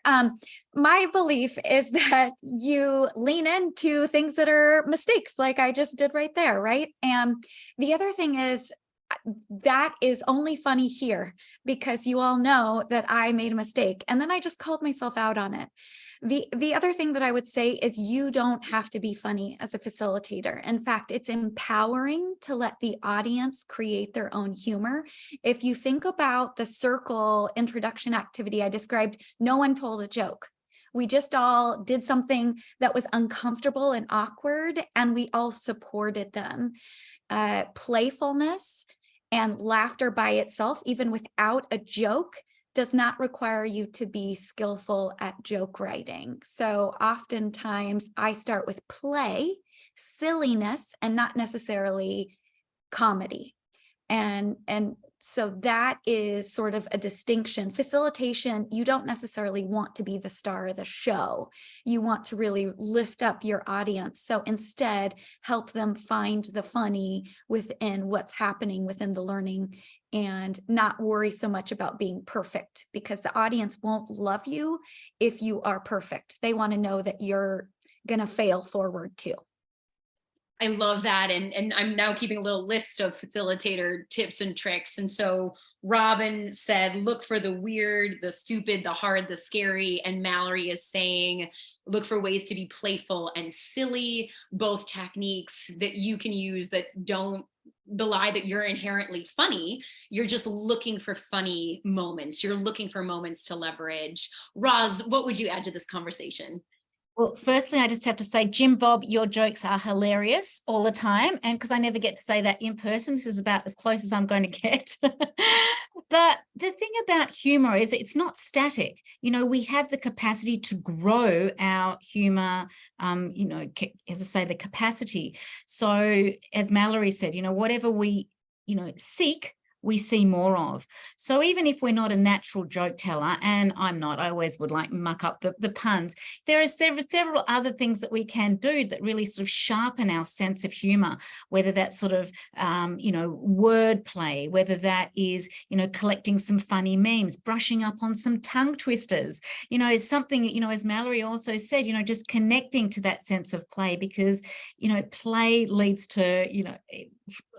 My belief is that you lean into things that are mistakes, like I just did right there, right? And the other thing is, that is only funny here because you all know that I made a mistake and then I just called myself out on it. The other thing that I would say is you don't have to be funny as a facilitator. In fact, it's empowering to let the audience create their own humor. If you think about the circle introduction activity I described, no one told a joke. We just all did something that was uncomfortable and awkward, and we all supported them. Playfulness and laughter by itself, even without a joke, does not require you to be skillful at joke writing. So oftentimes I start with play, silliness, and not necessarily comedy. And so that is sort of a distinction. Facilitation, you don't necessarily want to be the star of the show. You want to really lift up your audience. So instead, help them find the funny within what's happening within the learning and not worry so much about being perfect, because the audience won't love you if you are perfect. They want to know that you're going to fail forward too. I love that. And I'm now keeping a little list of facilitator tips and tricks. And so Robin said, look for the weird, the stupid, the hard, the scary. And Mallory is saying, look for ways to be playful and silly, both techniques that you can use that don't belie that you're inherently funny. You're just looking for funny moments. You're looking for moments to leverage. Roz, what would you add to this conversation? Well, firstly, I just have to say, Jim Bob, your jokes are hilarious all the time. And because I never get to say that in person, this is about as close as I'm going to get. But the thing about humor is it's not static. You know, we have the capacity to grow our humor, you know, as I say, the capacity. So as Mallory said, you know, whatever we, you know, seek, we see more of. So even if we're not a natural joke teller, and I'm not, I always would like muck up the puns, there are several other things that we can do that really sort of sharpen our sense of humor, whether that's sort of, you know, word play, whether that is, you know, collecting some funny memes, brushing up on some tongue twisters, you know, is something, you know, as Mallory also said, you know, just connecting to that sense of play, because, you know, play leads to, you know,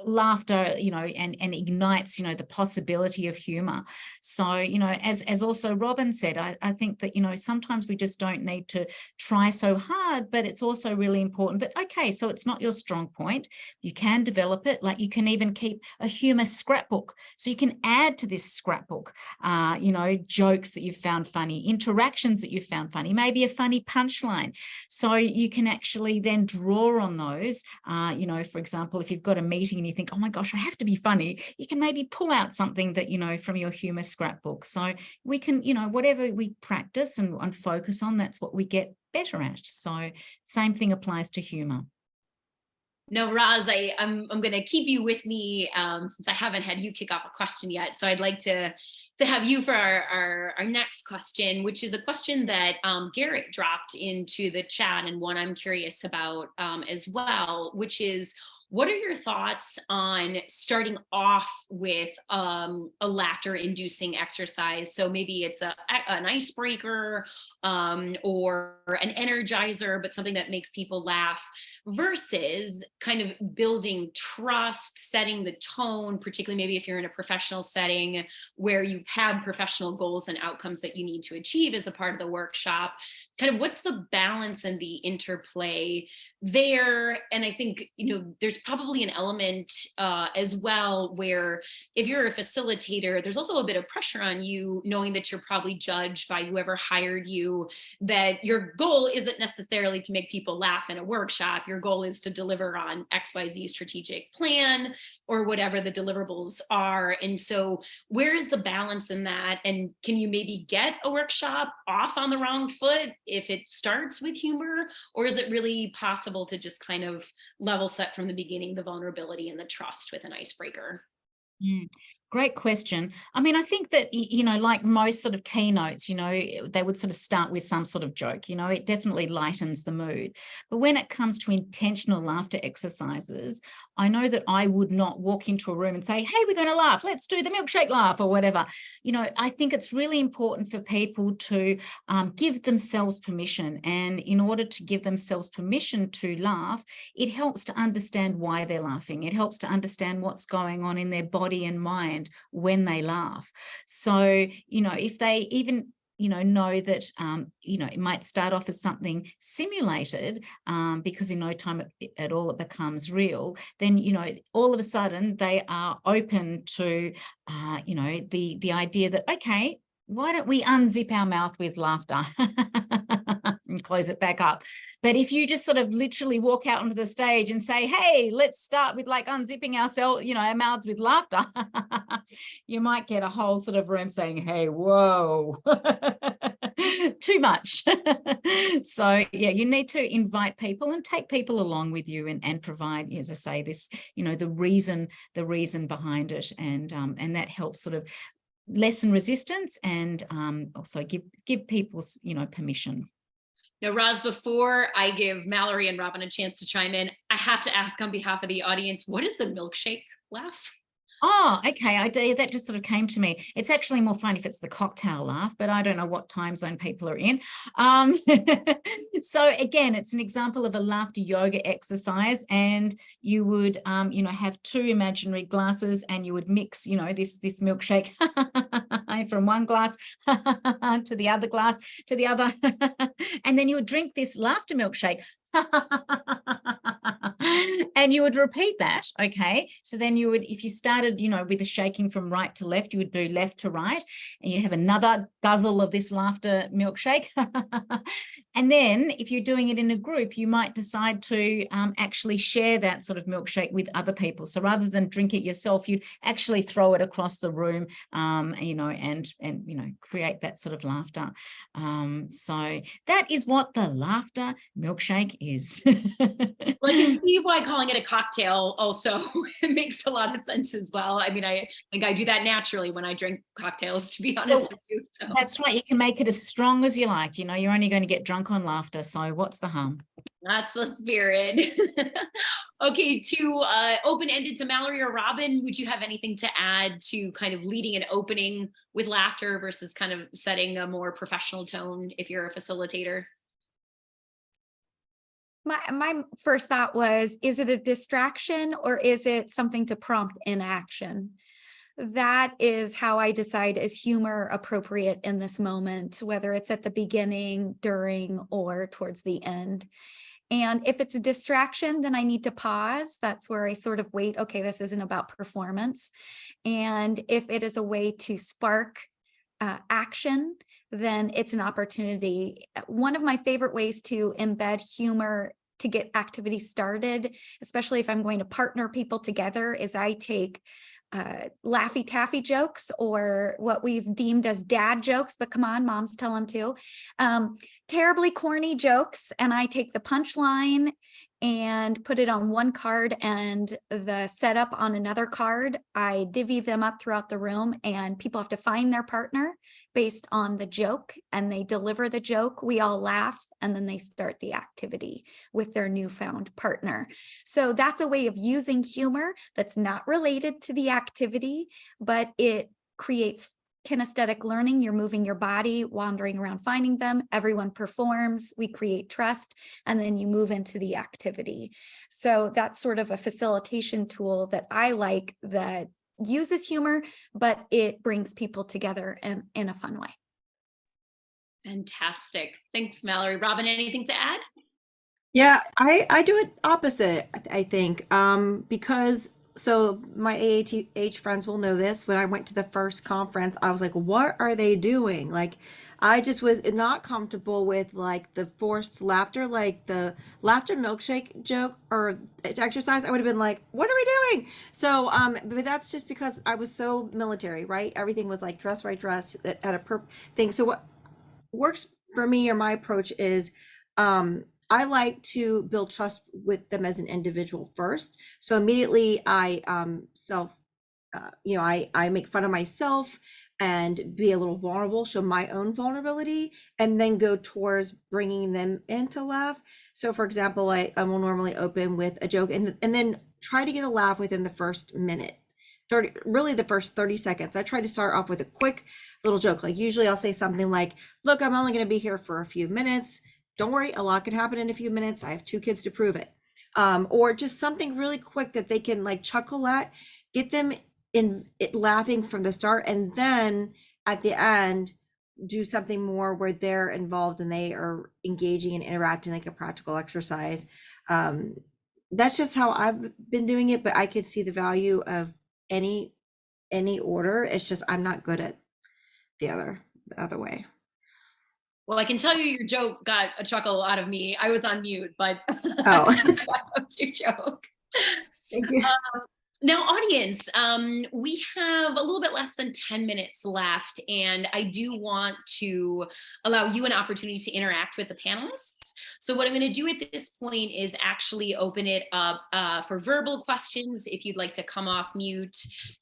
laughter, and ignites, the possibility of humor. So, as also Robin said, I think that, sometimes we just don't need to try so hard, but it's also really important that, okay, so it's not your strong point. You can develop it. Like, you can even keep a humor scrapbook. So you can add to this scrapbook, jokes that you've found funny, interactions that you've found funny, maybe a funny punchline. So you can actually then draw on those. For example, if you've got a meeting and you think, oh my gosh, I have to be funny, you can maybe pull out something that, from your humor scrapbook. So we can, whatever we practice and focus on, that's what we get better at. So same thing applies to humor. No, Ros, I'm going to keep you with me since I haven't had you kick off a question yet. So I'd like to have you for our next question, which is a question that Garrett dropped into the chat, and one I'm curious about as well, which is, what are your thoughts on starting off with a laughter-inducing exercise? So maybe it's an icebreaker or an energizer, but something that makes people laugh, versus kind of building trust, setting the tone, particularly maybe if you're in a professional setting where you have professional goals and outcomes that you need to achieve as a part of the workshop. Kind of what's the balance and the interplay there? And I think, there's probably an element as well where if you're a facilitator, there's also a bit of pressure on you, knowing that you're probably judged by whoever hired you, that your goal isn't necessarily to make people laugh in a workshop. Your goal is to deliver on XYZ strategic plan or whatever the deliverables are. And so where is the balance in that? And can you maybe get a workshop off on the wrong foot if it starts with humor? Or is it really possible to just kind of level set from the beginning the vulnerability and the trust with an icebreaker? Great question. I mean, I think that, like most sort of keynotes, they would sort of start with some sort of joke, it definitely lightens the mood. But when it comes to intentional laughter exercises, I know that I would not walk into a room and say, hey, we're going to laugh. Let's do the milkshake laugh or whatever. I think it's really important for people to give themselves permission. And in order to give themselves permission to laugh, it helps to understand why they're laughing. It helps to understand what's going on in their body and mind when they laugh. So, if they even know that, it might start off as something simulated, because in no time at all it becomes real, then, all of a sudden they are open to, the idea that, okay, why don't we unzip our mouth with laughter and close it back up? But if you just sort of literally walk out onto the stage and say, hey, let's start with like unzipping ourselves, our mouths with laughter, you might get a whole sort of room saying, hey, whoa, too much. So yeah, you need to invite people and take people along with you and provide, as I say, this, the reason behind it. And that helps sort of lessen resistance and also give people, permission. Now, Ros, before I give Mallory and Robin a chance to chime in, I have to ask on behalf of the audience, what is the milkshake laugh? Oh, okay. That just sort of came to me. It's actually more fun if it's the cocktail laugh, but I don't know what time zone people are in. So again, it's an example of a laughter yoga exercise, and you would, have two imaginary glasses, and you would mix, this milkshake from one glass to the other glass to the other, and then you would drink this laughter milkshake. And you would repeat that. Okay, so then you would, if you started with the shaking from right to left, you would do left to right, and you have another guzzle of this laughter milkshake. And then if you're doing it in a group, you might decide to actually share that sort of milkshake with other people. So rather than drink it yourself, you'd actually throw it across the room, and create that sort of laughter. So that is what the laughter milkshake is. Well, I can see why calling it a cocktail also makes a lot of sense as well. I mean, I think I do that naturally when I drink cocktails, to be honest with you. So. That's right. You can make it as strong as you like. You're only going to get drunk on laughter. So what's the harm? That's the spirit. Okay, to open-ended to Mallory or Robin, would you have anything to add to kind of leading an opening with laughter versus kind of setting a more professional tone if you're a facilitator? My first thought was, is it a distraction or is it something to prompt in action? That is how I decide, is humor appropriate in this moment, whether it's at the beginning, during, or towards the end. And if it's a distraction, then I need to pause. That's where I sort of wait. Okay, this isn't about performance. And if it is a way to spark action, then it's an opportunity. One of my favorite ways to embed humor to get activity started, especially if I'm going to partner people together, is I take Laffy Taffy jokes, or what we've deemed as dad jokes, but come on, moms tell them too. Terribly corny jokes. And I take the punchline and put it on one card and the setup on another card. I divvy them up throughout the room, and people have to find their partner based on the joke, and they deliver the joke. We all laugh, and then they start the activity with their newfound partner. So that's a way of using humor that's not related to the activity, but it creates kinesthetic learning. You're moving your body, wandering around, finding them. Everyone performs, we create trust, and then you move into the activity. So that's sort of a facilitation tool that I like, that uses humor, but it brings people together in a fun way. Fantastic. Thanks, Mallory. Robin, anything to add? Yeah, I do it opposite, I think, because so my AATH friends will know this. When I went to the first conference, I was like, what are they doing? Like, I just was not comfortable with like the forced laughter, like the laughter milkshake joke or exercise. I would have been like, what are we doing? So, but that's just because I was so military, right? Everything was like dress right, dress at a thing. So what works for me, or my approach is, I like to build trust with them as an individual first. So immediately I I make fun of myself and be a little vulnerable, show my own vulnerability, and then go towards bringing them in to laugh. So for example, I will normally open with a joke, and then try to get a laugh within the first minute. 30, really the first 30 seconds. I try to start off with a quick little joke. Like usually I'll say something like, look, I'm only going to be here for a few minutes. Don't worry, a lot could happen in a few minutes. I have 2 kids to prove it. Or just something really quick that they can like chuckle at, get them in it laughing from the start, and then at the end do something more where they're involved and they are engaging and interacting, like a practical exercise. That's just how I've been doing it, but I could see the value of any order. It's just I'm not good at the other way. Well, I can tell you your joke got a chuckle out of me. I was on mute, but Oh, that's your joke. thank you. Now, audience, we have a little bit less than 10 minutes left, and I do want to allow you an opportunity to interact with the panelists. So what I'm going to do at this point is actually open it up for verbal questions. If you'd like to come off mute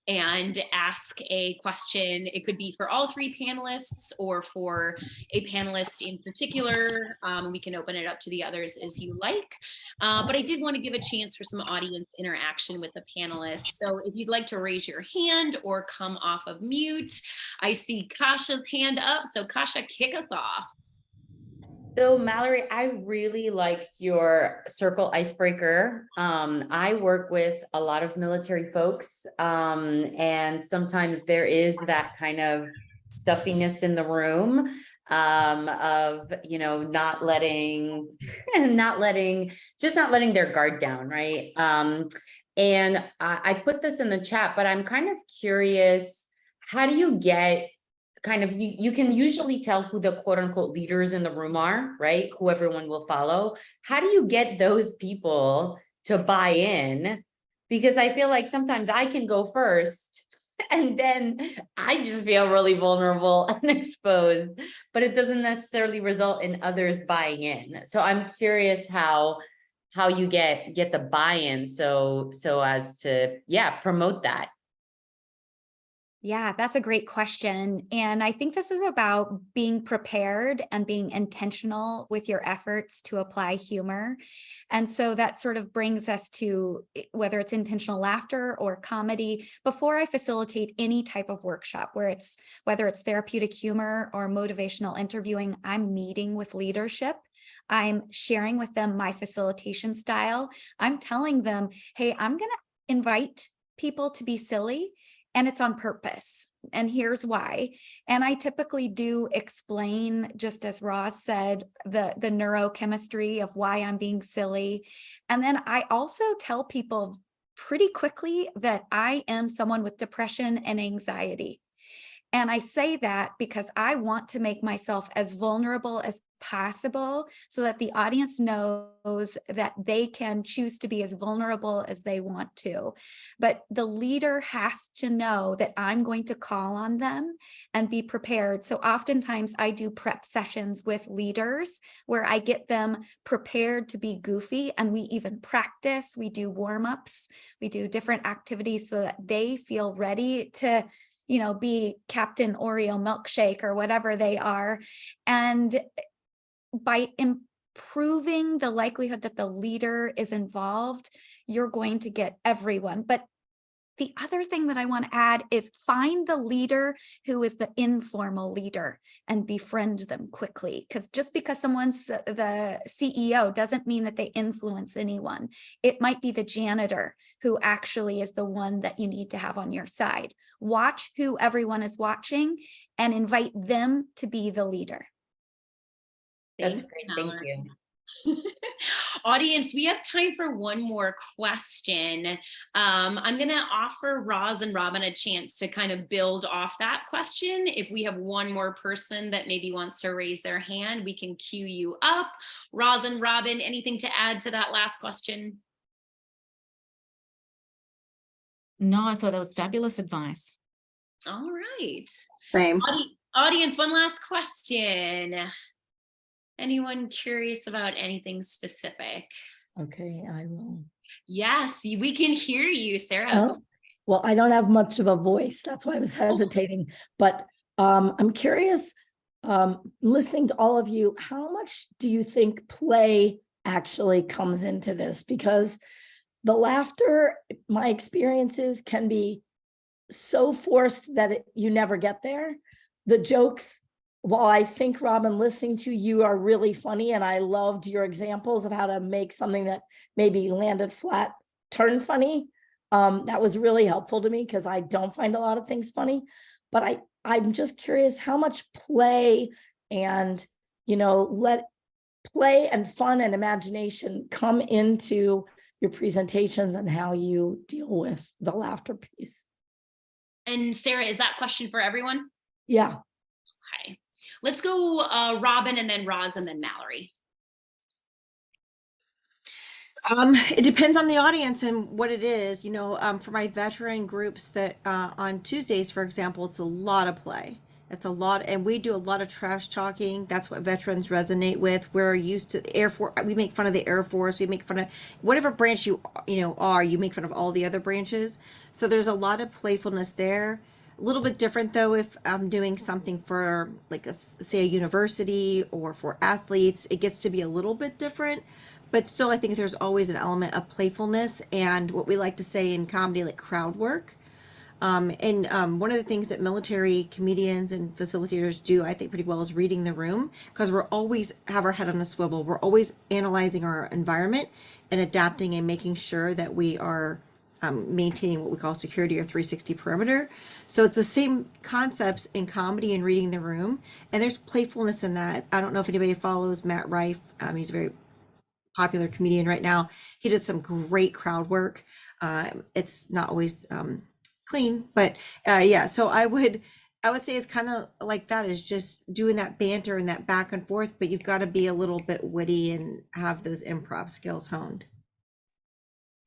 and ask a question, it could be for all 3 panelists or for a panelist in particular. We can open it up to the others as you like. But I did want to give a chance for some audience interaction with the panelists. So if you'd like to raise your hand or come off of mute, I see Kasha's hand up. So Kasha, kick us off. So Mallory, I really liked your circle icebreaker. I work with a lot of military folks, and sometimes there is that kind of stuffiness in the room, of, not letting their guard down, right? And I put this in the chat, but I'm kind of curious, how do you get kind of, you can usually tell who the quote unquote leaders in the room are, right? Who everyone will follow. How do you get those people to buy in? Because I feel like sometimes I can go first and then I just feel really vulnerable and exposed, but it doesn't necessarily result in others buying in. So I'm curious how you get the buy-in so as to, yeah, promote that. Yeah, that's a great question. And I think this is about being prepared and being intentional with your efforts to apply humor. And so that sort of brings us to whether it's intentional laughter or comedy. Before I facilitate any type of workshop, whether it's therapeutic humor or motivational interviewing, I'm meeting with leadership. I'm sharing with them my facilitation style. I'm telling them, hey, I'm going to invite people to be silly, and it's on purpose. And here's why. And I typically do explain, just as Roz said, the neurochemistry of why I'm being silly. And then I also tell people pretty quickly that I am someone with depression and anxiety. And I say that because I want to make myself as vulnerable as possible so that the audience knows that they can choose to be as vulnerable as they want to. But the leader has to know that I'm going to call on them and be prepared. So oftentimes I do prep sessions with leaders where I get them prepared to be goofy, and we even practice, we do warm-ups, we do different activities so that they feel ready to be Captain Oreo milkshake or whatever they are. And by improving the likelihood that the leader is involved, you're going to get everyone. But the other thing that I want to add is find the leader who is the informal leader and befriend them quickly. Because just because someone's the CEO doesn't mean that they influence anyone. It might be the janitor who actually is the one that you need to have on your side. Watch who everyone is watching and invite them to be the leader. That's great. Thank you. Audience, we have time for one more question. I'm going to offer Roz and Robin a chance to kind of build off that question. If we have one more person that maybe wants to raise their hand, we can queue you up. Roz and Robin, anything to add to that last question? No, I thought that was fabulous advice. All right. Same. Audience, one last question. Anyone curious about anything specific? Okay, I will. Yes, we can hear you, Sarah. Oh, well, I don't have much of a voice. That's why I was hesitating. But I'm curious, listening to all of you, how much do you think play actually comes into this? Because the laughter, my experiences can be so forced that you never get there. The jokes, while I think, Robin, listening to you are really funny, and I loved your examples of how to make something that maybe landed flat turn funny. That was really helpful to me because I don't find a lot of things funny. But I'm just curious how much play and, let play and fun and imagination come into your presentations and how you deal with the laughter piece. And Sarah, is that question for everyone? Yeah. Okay. Let's go Robin and then Roz and then Mallory. It depends on the audience and what it is. For my veteran groups that on Tuesdays, for example, it's a lot of play. It's a lot, and we do a lot of trash talking. That's what veterans resonate with. We're used to the Air Force. We make fun of the Air Force. We make fun of whatever branch you are. You make fun of all the other branches. So there's a lot of playfulness there. A little bit different though if I'm doing something for like say a university or for athletes. It gets to be a little bit different. But still, I think there's always an element of playfulness and what we like to say in comedy, like crowd work. One of the things that military comedians and facilitators do, I think, pretty well is reading the room, because we're always have our head on a swivel. We're always analyzing our environment and adapting and making sure that we are maintaining what we call security or 360 perimeter. So it's the same concepts in comedy and reading the room. And there's playfulness in that. I don't know if anybody follows Matt Rife. He's a very popular comedian right now. He did some great crowd work. It's not always clean, but yeah. So I would say it's kind of like that, is just doing that banter and that back and forth, but you've got to be a little bit witty and have those improv skills honed.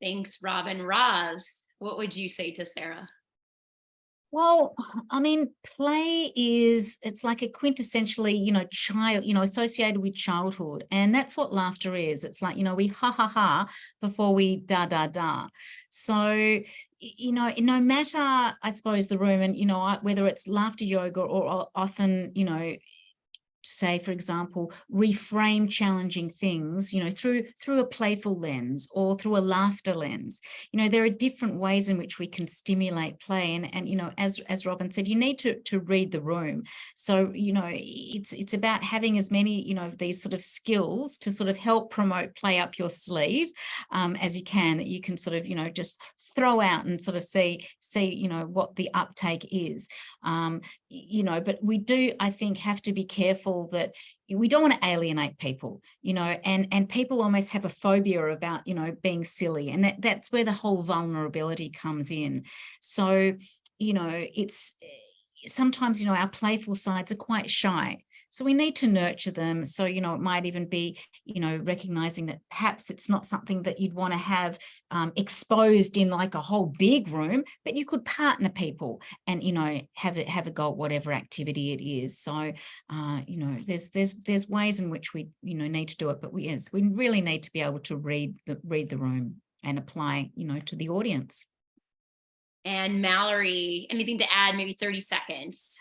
Thanks, Robin. Roz, what would you say to Sarah? Well, I mean, play it's like a quintessentially, child, associated with childhood. And that's what laughter is. It's like, we ha ha ha before we da da da. So you know, no matter, I suppose, the room, and, you know, whether it's laughter yoga or often, you know, say, for example, reframe challenging things, you know, through a playful lens or through a laughter lens. You know, there are different ways in which we can stimulate play. And you know, as Robin said, you need to read the room. So, you know, it's about having as many, you know, these sort of skills to sort of help promote play up your sleeve as you can, that you can sort of, you know, just throw out and sort of see, you know, what the uptake is. You know, but we do, I think, have to be careful that we don't want to alienate people, you know, and people almost have a phobia about, you know, being silly, and that's where the whole vulnerability comes in. So, you know, it's sometimes, you know, our playful sides are quite shy. So we need to nurture them. So, you know, it might even be, you know, recognizing that perhaps it's not something that you'd want to have exposed in like a whole big room, but you could partner people and, you know, have a go at whatever activity it is. So, you know, there's ways in which we, you know, need to do it, but we really need to be able to read the room and apply, you know, to the audience. And Mallory, anything to add? Maybe 30 seconds.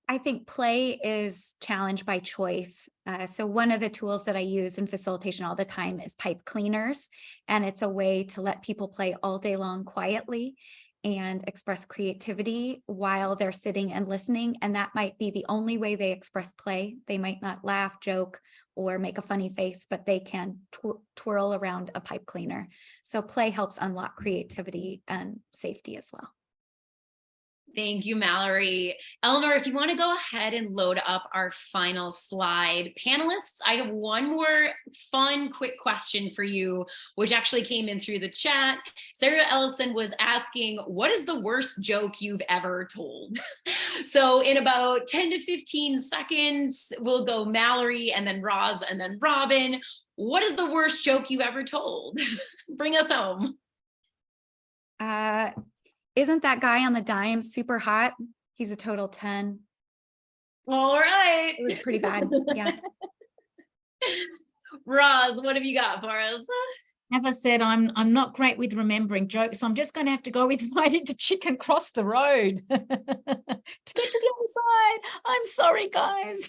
I think play is challenge by choice. So one of the tools that I use in facilitation all the time is pipe cleaners. And it's a way to let people play all day long quietly and express creativity while they're sitting and listening. And that might be the only way they express play. They might not laugh, joke, or make a funny face, but they can twirl around a pipe cleaner. So play helps unlock creativity and safety as well. Thank you, Mallory. Eleanor, if you want to go ahead and load up our final slide. Panelists, I have one more fun, quick question for you, which actually came in through the chat. Sarah Ellison was asking, what is the worst joke you've ever told? So in about 10 to 15 seconds, we'll go Mallory and then Ros and then Robin. What is the worst joke you ever told? Bring us home. Isn't that guy on the dime super hot? He's a total 10. All right. It was pretty bad. Yeah. Ros, what have you got for us? As I said, I'm not great with remembering jokes, so I'm just going to have to go with why did the chicken cross the road to get to the other side? I'm sorry, guys.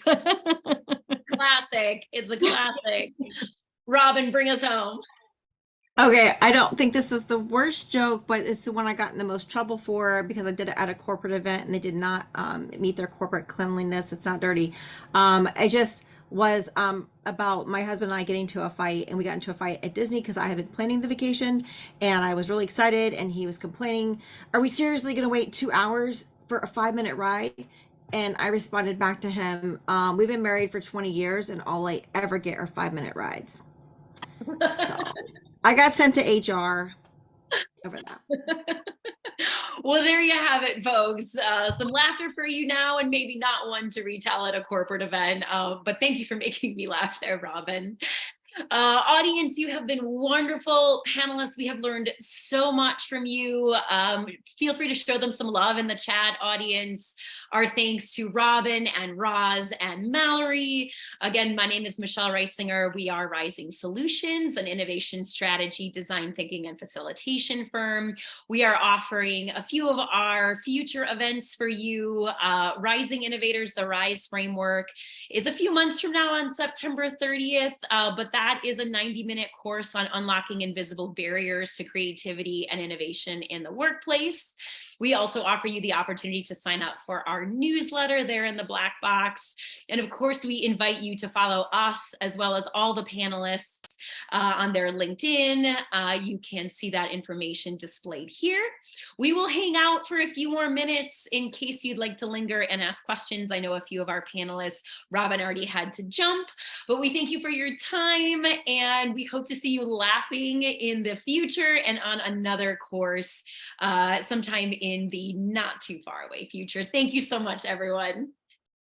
Classic. It's a classic. Robin, bring us home. Okay, I don't think this is the worst joke, but it's the one I got in the most trouble for because I did it at a corporate event and they did not meet their corporate cleanliness. It's not dirty. I just was about my husband and I getting into a fight, and we got into a fight at Disney because I had been planning the vacation and I was really excited, and he was complaining, are we seriously going to wait 2 hours for a 5-minute ride? And I responded back to him, we've been married for 20 years and all I ever get are 5-minute rides. So I got sent to HR over that. Well, there you have it, folks. Some laughter for you now, and maybe not one to retell at a corporate event. But thank you for making me laugh there, Robin. Audience, you have been wonderful. Panelists, we have learned so much from you. Feel free to show them some love in the chat, audience. Our thanks to Robin and Ros and Mallory. Again, my name is Michelle Reisinger. We are Rising Solutions, an innovation strategy, design thinking, and facilitation firm. We are offering a few of our future events for you. Rising Innovators, the RISE framework is a few months from now on September 30th, but that is a 90-minute course on unlocking invisible barriers to creativity and innovation in the workplace. We also offer you the opportunity to sign up for our newsletter there in the black box. And of course, we invite you to follow us as well as all the panelists on their LinkedIn. You can see that information displayed here. We will hang out for a few more minutes in case you'd like to linger and ask questions. I know a few of our panelists, Robin already had to jump, but we thank you for your time and we hope to see you laughing in the future and on another course sometime in the not too far away future. Thank you so much, everyone.